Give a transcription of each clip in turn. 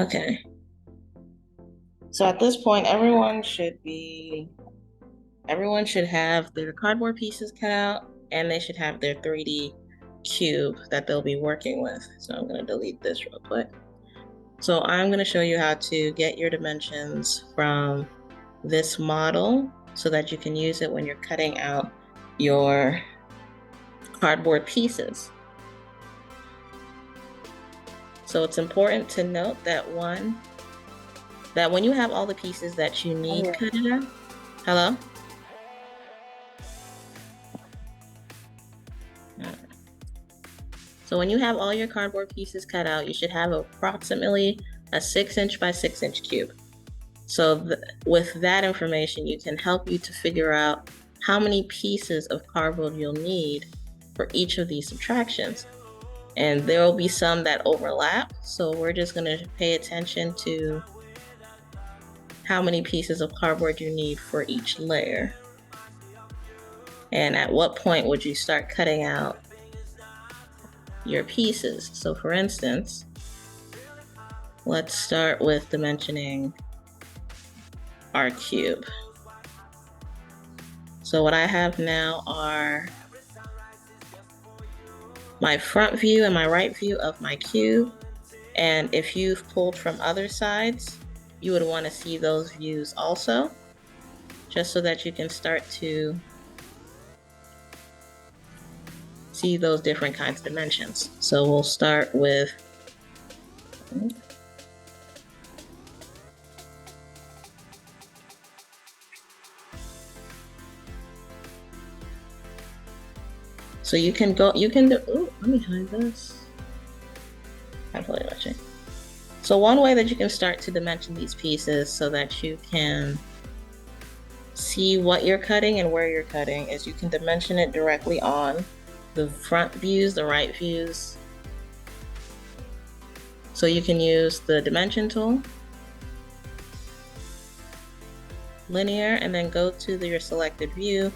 Okay. So at this point, everyone should have their cardboard pieces cut out and they should have their 3D cube that they'll be working with. So I'm going to delete this real quick. So I'm going to show you how to get your dimensions from this model so that you can use it when you're cutting out your cardboard pieces. So it's important to note that when you have all the pieces that you need cut out. Hello? So when you have all your cardboard pieces cut out, you should have approximately a 6" by 6" cube. So with that information, you can help you to figure out how many pieces of cardboard you'll need for each of these subtractions. And there will be some that overlap, so we're just going to pay attention to how many pieces of cardboard you need for each layer. And at what point would you start cutting out your pieces? So for instance, let's start with dimensioning our cube. So what I have now are my front view and my right view of my cube. And if you've pulled from other sides, you would want to see those views also, just so that you can start to see those different kinds of dimensions. So we'll start with so you can do, let me hide this. I'm fully watching. So one way that you can start to dimension these pieces so that you can see what you're cutting and where you're cutting is you can dimension it directly on the front views, the right views. So you can use the dimension tool, linear, and then go to your selected view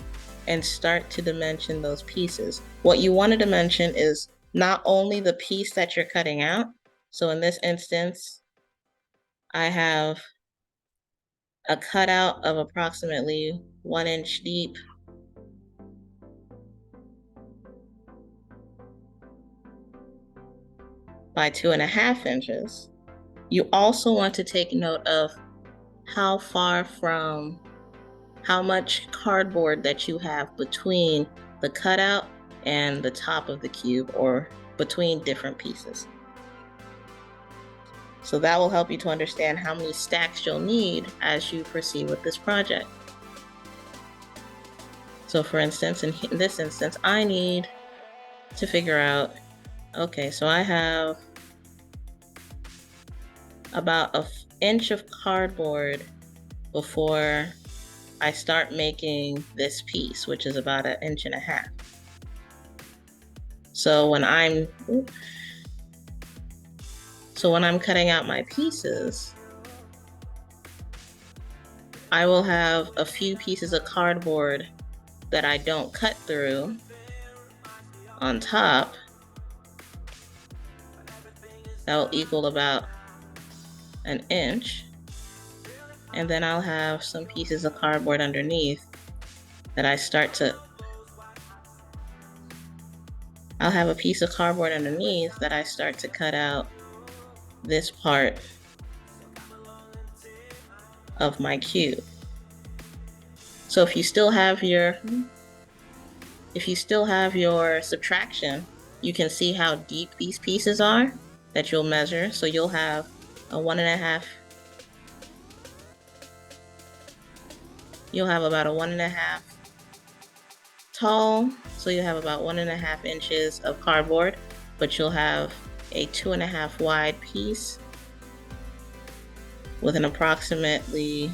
and start to dimension those pieces. What you want to dimension is not only the piece that you're cutting out. So in this instance, I have a cutout of approximately 1 inch deep by 2.5 inches. You also want to take note of how much cardboard that you have between the cutout and the top of the cube, or between different pieces. So that will help you to understand how many stacks you'll need as you proceed with this project. So for instance, in this instance, I need to figure out, okay, so I have about an inch of cardboard before I start making this piece, which is about 1.5 inches. So when I'm cutting out my pieces, I will have a few pieces of cardboard that I don't cut through on top. That will equal about 1 inch. And then I'll have some pieces of cardboard underneath that I'll have a piece of cardboard underneath that I start to cut out this part of my cube. So if you still have your subtraction, you can see how deep these pieces are that you'll measure. So you'll have a 1.5. You'll have about a 1.5 tall, so you have about 1.5 inches of cardboard, but you'll have a 2.5 wide piece with an approximately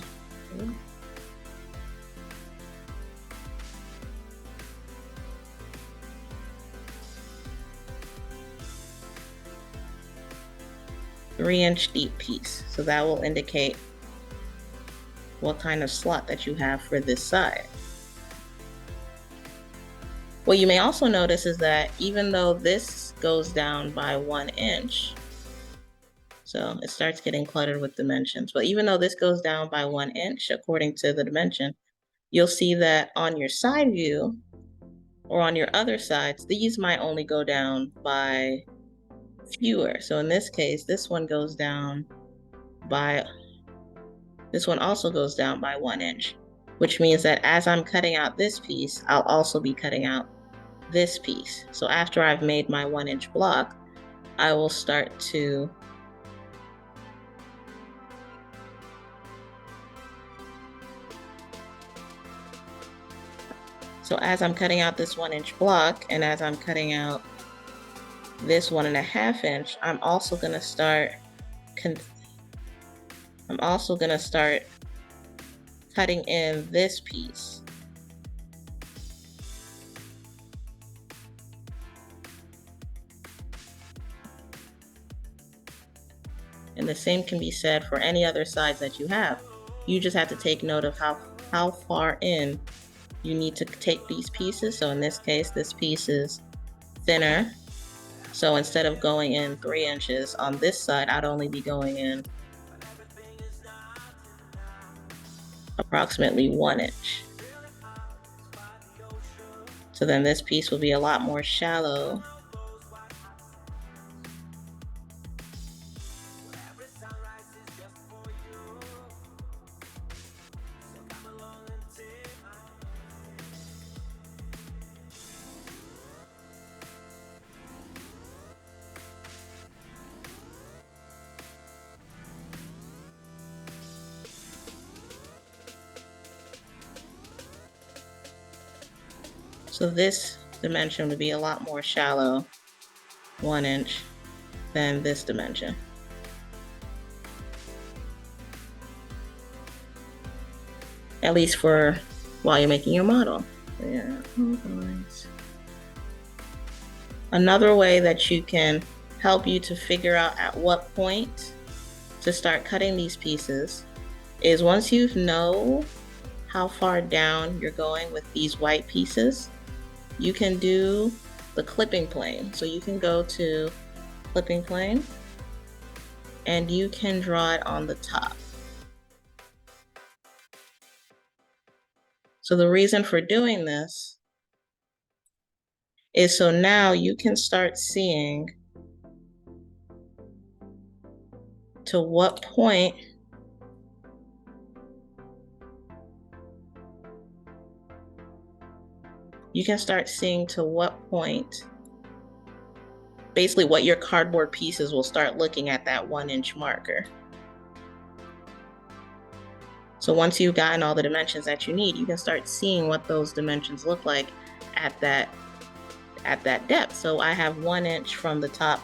three-inch deep piece. So that will indicate what kind of slot that you have for this side. What you may also notice is that even though this goes down by 1 inch, So it starts getting cluttered with dimensions. But even though this goes down by 1 inch according to the dimension, you'll see that on your side view or on your other sides, these might only go down by fewer. So in this case, this one also goes down by 1 inch, which means that as I'm cutting out this piece, I'll also be cutting out this piece. So after I've made my 1 inch block, I will start to So as I'm cutting out this 1 inch block and as I'm cutting out this 1.5 inch, I'm also gonna start cutting in this piece. And the same can be said for any other sides that you have. You just have to take note of how far in you need to take these pieces. So in this case, this piece is thinner. So instead of going in 3 inches on this side, I'd only be going in approximately 1 inch. So then this piece will be a lot more shallow. So this dimension would be a lot more shallow, 1 inch, than this dimension. At least for while you're making your model. Yeah. Another way that you can help you to figure out at what point to start cutting these pieces is once you know how far down you're going with these white pieces, you can do the clipping plane. So you can go to clipping plane and you can draw it on the top. So the reason for doing this is so now you can start seeing to what point basically what your cardboard pieces will start looking at that 1 inch marker. So once you've gotten all the dimensions that you need, you can start seeing what those dimensions look like at that depth. So I have 1 inch from the top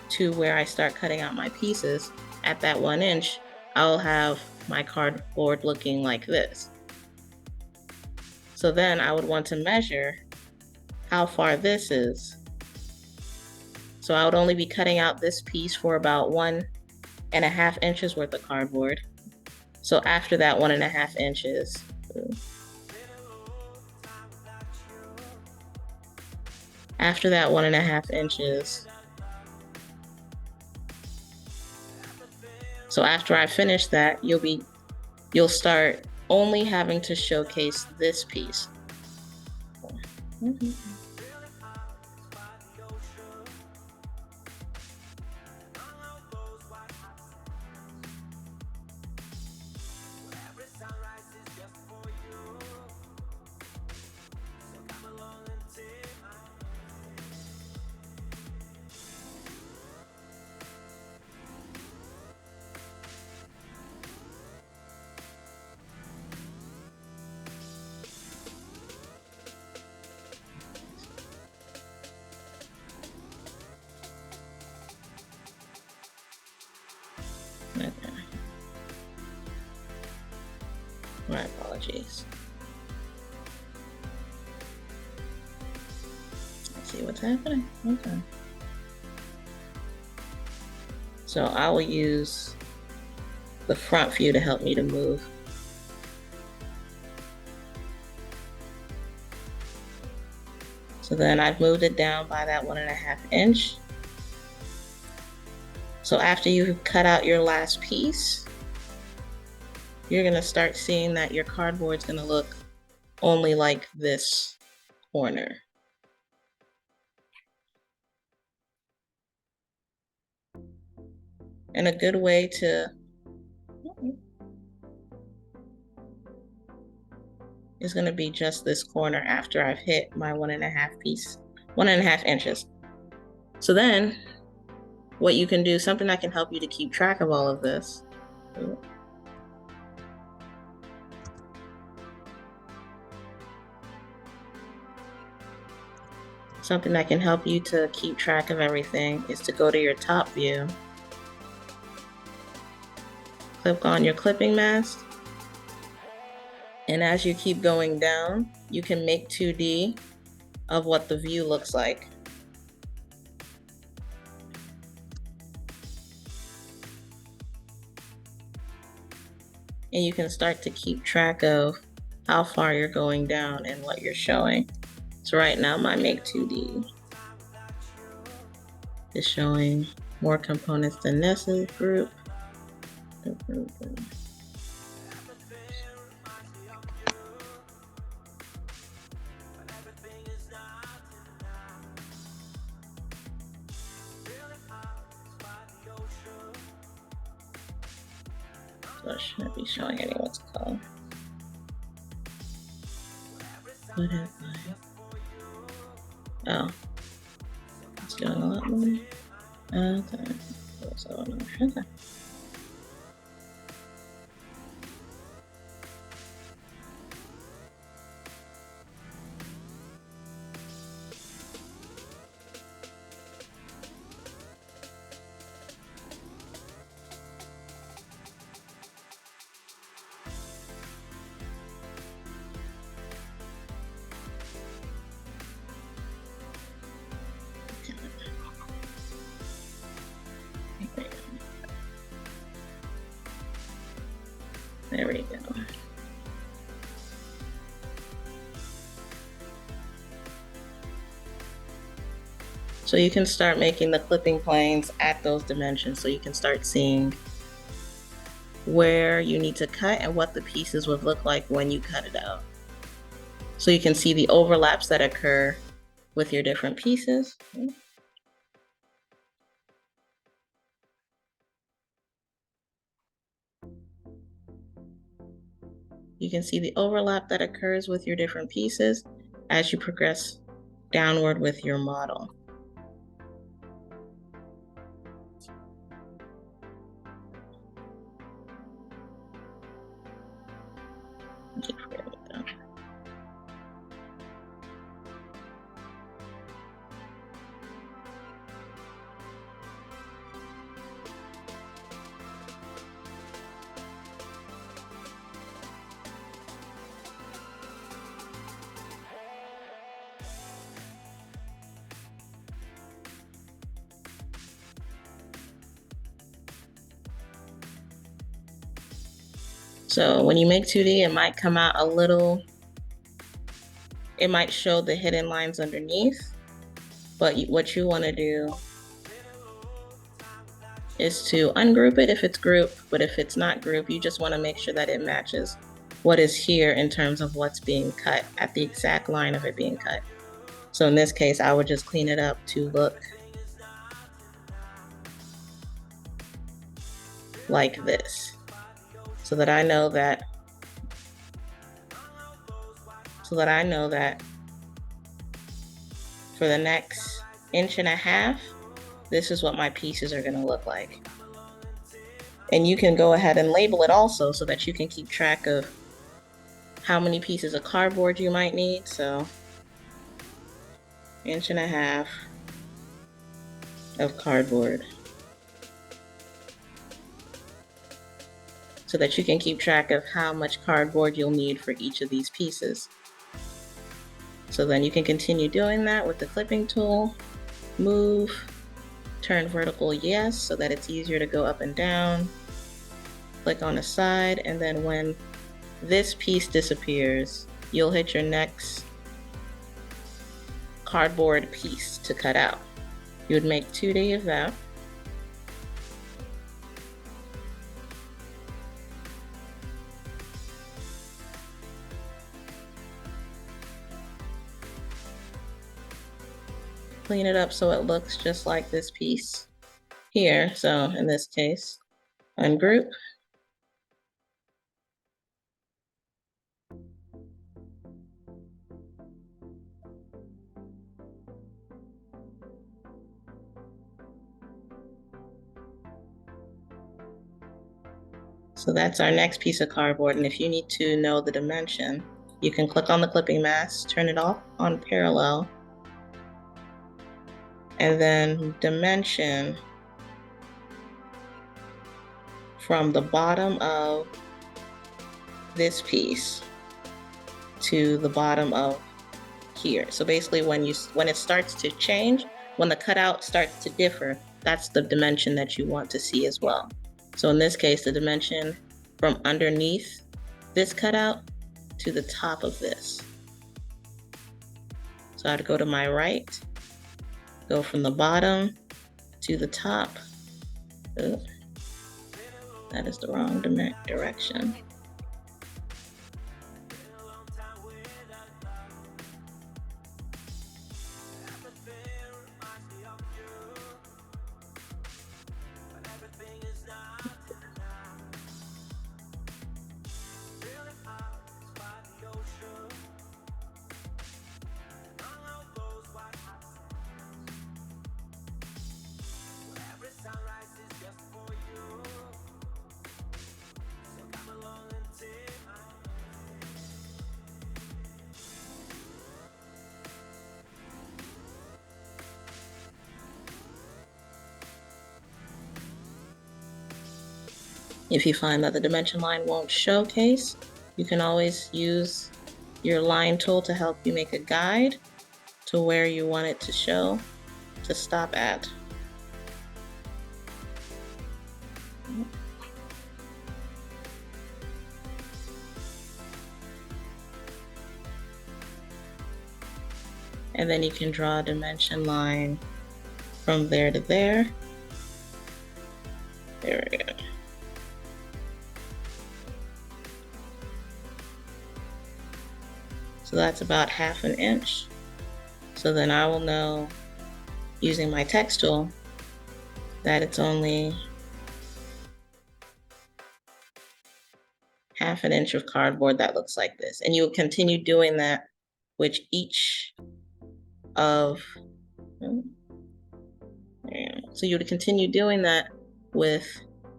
to where I start cutting out my pieces. At that 1 inch, I'll have my cardboard looking like this. So then I would want to measure how far this is. So I would only be cutting out this piece for about 1.5 inches worth of cardboard. So after that 1.5 inches, so after I finish that, you'll start only having to showcase this piece. Okay. My apologies. Let's see what's happening. Okay. So I will use the front view to help me to move. So then I've moved it down by that 1.5 inch. So after you've cut out your last piece, you're gonna start seeing that your cardboard's gonna look only like this corner. And a good way to is gonna be just this corner after I've hit my 1.5 inches. So then what you can do, something that can help you to keep track of all of this. Something that can help you to keep track of everything is to go to your top view. Click on your clipping mask. And as you keep going down, you can make 2D of what the view looks like. And you can start to keep track of how far you're going down and what you're showing. So right now my Make 2D is showing more components than Nessa's group. So I shouldn't be showing anyone's color. What have I? Oh, it's doing a lot more. Okay. So, okay. There we go. So you can start making the clipping planes at those dimensions, so you can start seeing where you need to cut and what the pieces would look like when you cut it out. So you can see the overlaps that occur with your different pieces. You can see the overlap that occurs with your different pieces as you progress downward with your model. So when you make 2D, it might come out a little, it might show the hidden lines underneath, but what you want to do is to ungroup it if it's grouped, but if it's not grouped, you just want to make sure that it matches what is here in terms of what's being cut at the exact line of it being cut. So in this case, I would just clean it up to look like this, so that I know that for the next 1.5 inches, this is what my pieces are going to look like. And you can go ahead and label it also so that you can keep track of how many pieces of cardboard you might need. So 1.5 inches of cardboard, so that you can keep track of how much cardboard you'll need for each of these pieces. So then you can continue doing that with the clipping tool. Move, turn vertical yes, so that it's easier to go up and down. Click on the side, and then when this piece disappears, you'll hit your next cardboard piece to cut out. You would make 2D of that. clean it up so it looks just like this piece here. So in this case, ungroup. So that's our next piece of cardboard. And if you need to know the dimension, you can click on the clipping mask, turn it off on parallel, and then dimension from the bottom of this piece to the bottom of here. So basically when it starts to change, when the cutout starts to differ, that's the dimension that you want to see as well. So in this case, the dimension from underneath this cutout to the top of this. So I'd go to my right, go from the bottom to the top. Ooh, that is the wrong direction. If you find that the dimension line won't showcase, you can always use your line tool to help you make a guide to where you want it to show, to stop at. And then you can draw a dimension line from there to there. There we go. So that's about 1/2 inch. So then I will know, using my text tool, that it's only 1/2 inch of cardboard that looks like this. And you will continue doing that with each of, so you would continue doing that with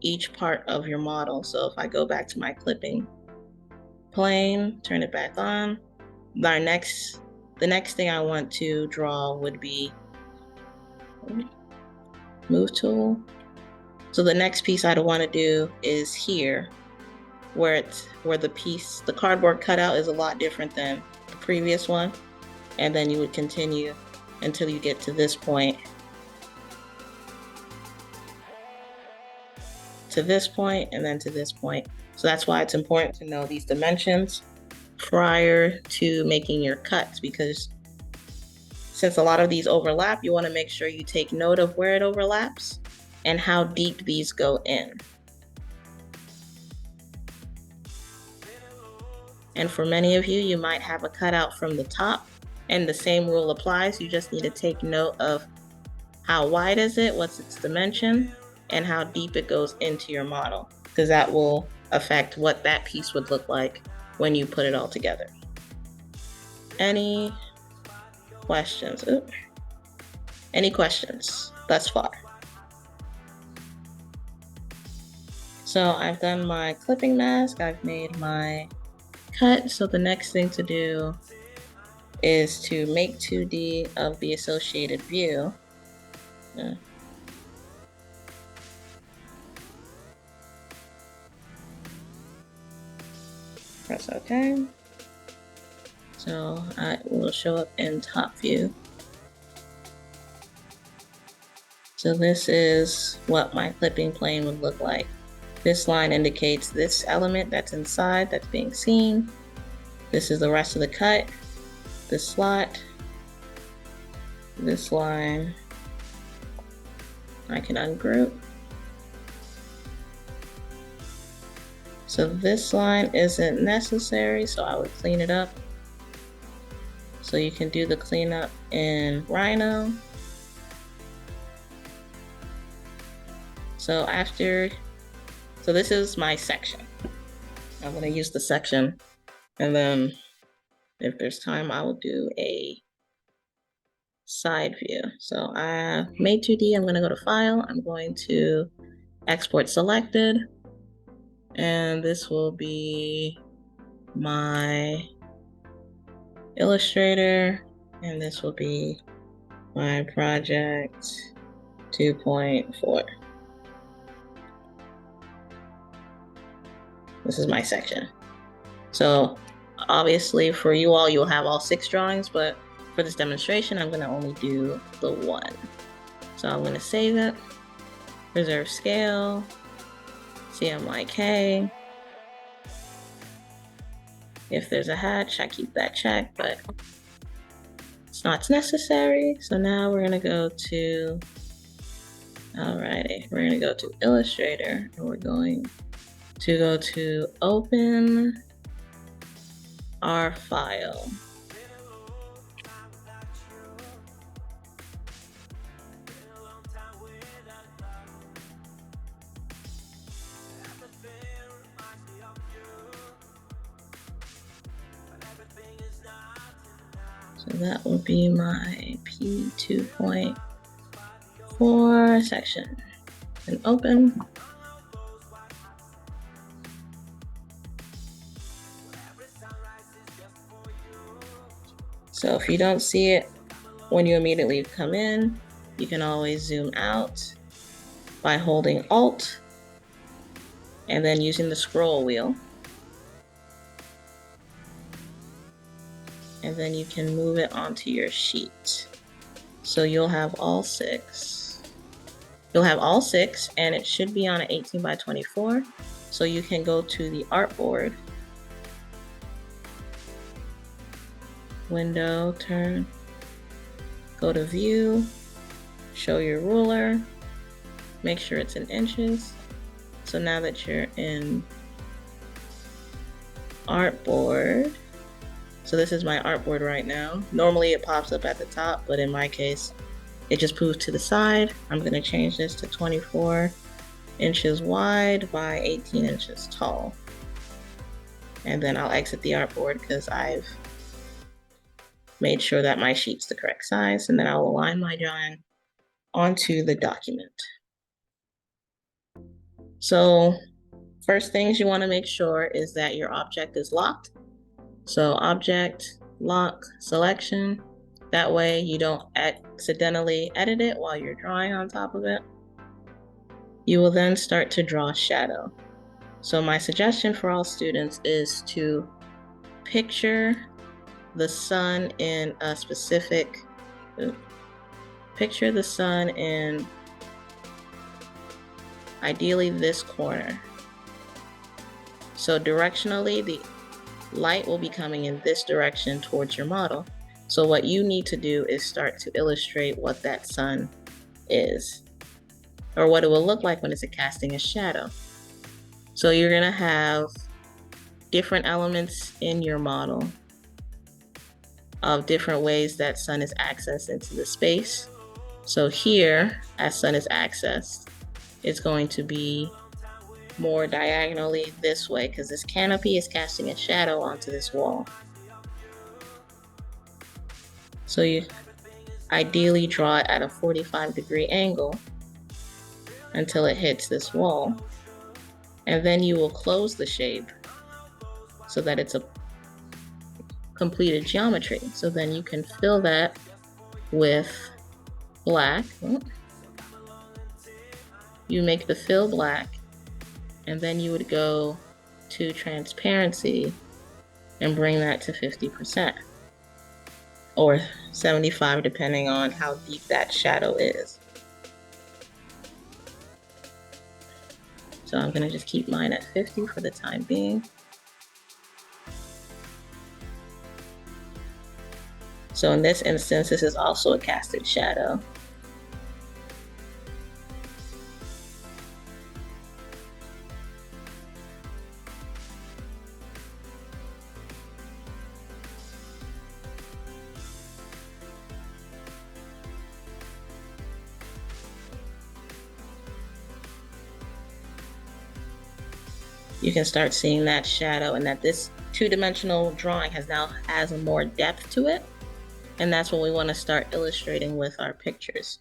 each part of your model. So if I go back to my clipping plane, turn it back on, the next thing I want to draw would be move tool. So the next piece I'd want to do is here, where the cardboard cutout is a lot different than the previous one. And then you would continue until you get to this point, to this point, and then to this point. So that's why it's important to know these dimensions prior to making your cuts, because since a lot of these overlap, you want to make sure you take note of where it overlaps and how deep these go in. And for many of you, you might have a cutout from the top, and the same rule applies. You just need to take note of how wide is it, what's its dimension, and how deep it goes into your model, because that will affect what that piece would look like when you put it all together. Any questions? Any questions thus far? So I've done my clipping mask, I've made my cut. So the next thing to do is to make 2D of the associated view. Press OK. So it will show up in top view. So this is what my clipping plane would look like. This line indicates this element that's inside, that's being seen. This is the rest of the cut, this slot, this line. I can ungroup. So this line isn't necessary, so I would clean it up. So you can do the cleanup in Rhino. So so this is my section. I'm gonna use the section, and then if there's time, I will do a side view. So I made 2D, I'm gonna go to File, I'm going to Export Selected, and this will be my Illustrator, and this will be my project 2.4. This is my section. So obviously for you all, you'll have all 6 drawings, but for this demonstration, I'm gonna only do the 1. So I'm gonna save it, preserve scale, CMYK. If there's a hatch, I keep that checked, but it's not necessary. So now we're gonna go to, alrighty, we're gonna go to Illustrator, and we're going to go to Open our file. So that will be my P2.4 section. And open. So if you don't see it when you immediately come in, you can always zoom out by holding Alt and then using the scroll wheel. And then you can move it onto your sheet. So you'll have all 6. You'll have all 6, and it should be on an 18 by 24. So you can go to the artboard, window, turn, go to view, show your ruler, make sure it's in inches. So now that you're in artboard, so this is my artboard right now. Normally it pops up at the top, but in my case, it just moves to the side. I'm gonna change this to 24 inches wide by 18 inches tall. And then I'll exit the artboard because I've made sure that my sheet's the correct size, and then I'll align my drawing onto the document. So first things you wanna make sure is that your object is locked. So object, lock, selection. That way you don't accidentally edit it while you're drawing on top of it. You will then start to draw shadow. So my suggestion for all students is to picture the sun in a specific, picture the sun in ideally this corner. So directionally, the light will be coming in this direction towards your model. So what you need to do is start to illustrate what that sun is, or what it will look like when it's casting a shadow. So you're gonna have different elements in your model of different ways that sun is accessed into the space. So here, as sun is accessed, it's going to be more diagonally this way because this canopy is casting a shadow onto this wall. So you ideally draw it at a 45-degree angle until it hits this wall. And then you will close the shape so that it's a completed geometry. So then you can fill that with black. You make the fill black, and then you would go to transparency and bring that to 50% or 75 depending on how deep that shadow is. So I'm gonna just keep mine at 50 for the time being. So in this instance, this is also a casted shadow. you can start seeing that shadow, and that this two-dimensional drawing has a more depth to it. And that's what we want to start illustrating with our pictures.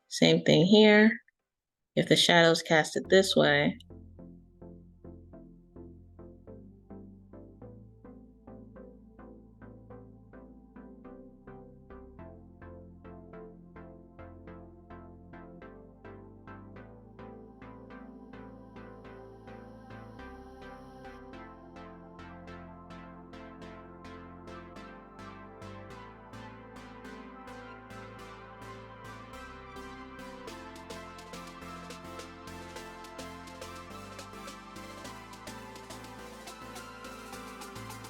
Same thing here. If the shadow's casted this way,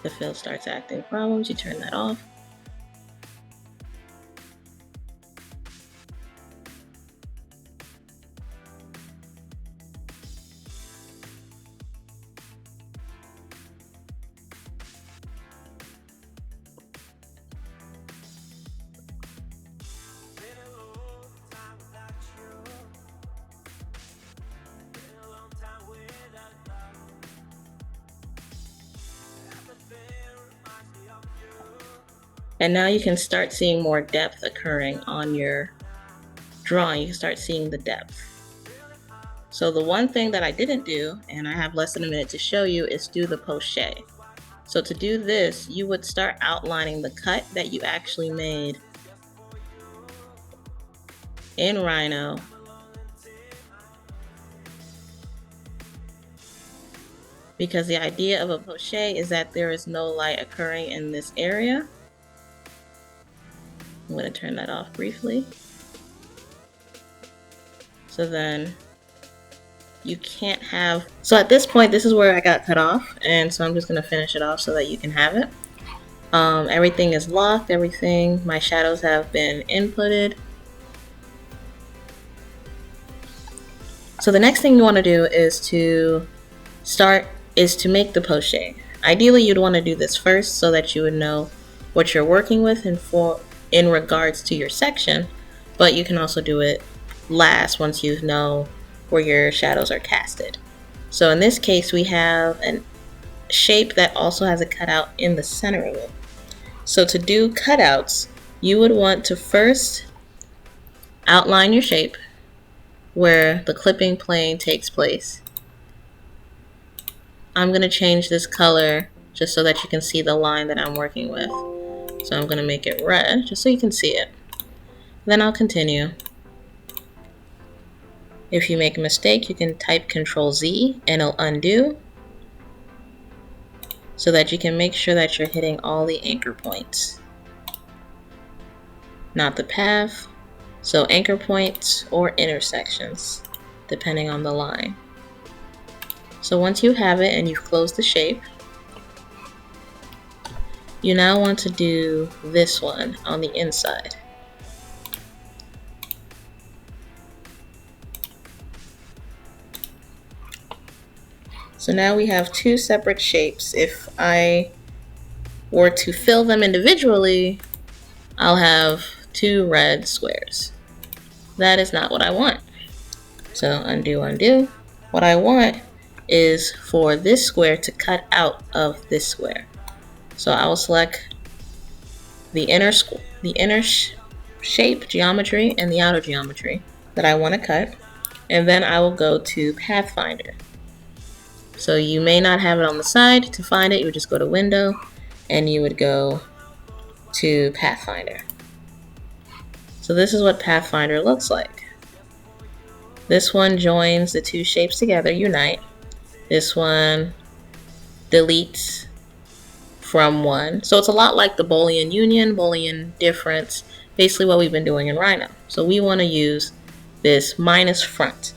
the fill starts acting problems, you turn that off. And now you can start seeing more depth occurring on your drawing. You can start seeing the depth. So the one thing that I didn't do, and I have less than a minute to show you, is do the poché. So to do this, you would start outlining the cut that you actually made in Rhino. Because the idea of a poché is that there is no light occurring in this area. I'm going to turn that off briefly. So then you can't have, so at this point, this is where I got cut off, and so I'm just going to finish it off so that you can have it. Everything is locked, my shadows have been inputted. So the next thing you want to do is to make the poché. Ideally, you'd want to do this first so that you would know what you're working with in regards to your section, but you can also do it last once you know where your shadows are casted. So in this case, we have a shape that also has a cutout in the center of it. So to do cutouts, you would want to first outline your shape where the clipping plane takes place. I'm going to change this color just so that you can see the line that I'm working with. So I'm going to make it red just so you can see it. Then I'll continue. If you make a mistake, you can type Control-Z and it'll undo so that you can make sure that you're hitting all the anchor points, not the path. So anchor points or intersections, depending on the line. So once you have it and you've closed the shape, you now want to do this one on the inside. So now we have two separate shapes. If I were to fill them individually, I'll have two red squares. That is not what I want. So undo, undo. What I want is for this square to cut out of this square. So I will select the inner shape geometry and the outer geometry that I want to cut, and then I will go to Pathfinder. So you may not have it on the side. To find it, you would just go to Window and you would go to Pathfinder. So this is what Pathfinder looks like. This one joins the two shapes together, unite. This one deletes from one. So it's a lot like the Boolean union, Boolean difference, basically what we've been doing in Rhino. So we want to use this minus front,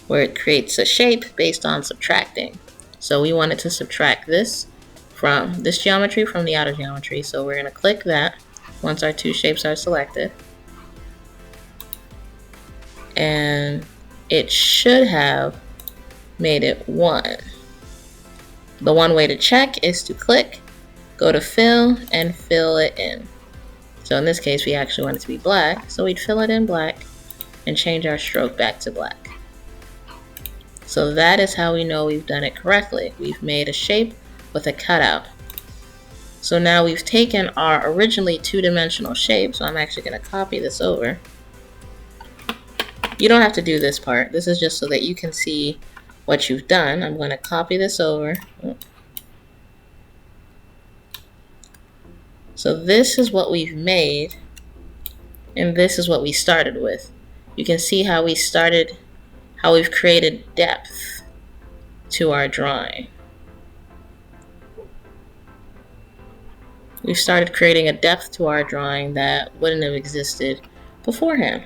where it creates a shape based on subtracting. So we want it to subtract this from this geometry from the outer geometry. So we're going to click that once our two shapes are selected. And it should have made it 1. The one way to check is to click, go to fill, and fill it in. So in this case, we actually want it to be black, so we'd fill it in black and change our stroke back to black. So that is how we know we've done it correctly. We've made a shape with a cutout. So now we've taken our originally two-dimensional shape, so I'm actually going to copy this over. You don't have to do this part. This is just so that you can see what you've done. I'm going to copy this over. So this is what we've made, and this is what we started with. You can see how we started, how we've created depth to our drawing. We've started creating a depth to our drawing that wouldn't have existed beforehand.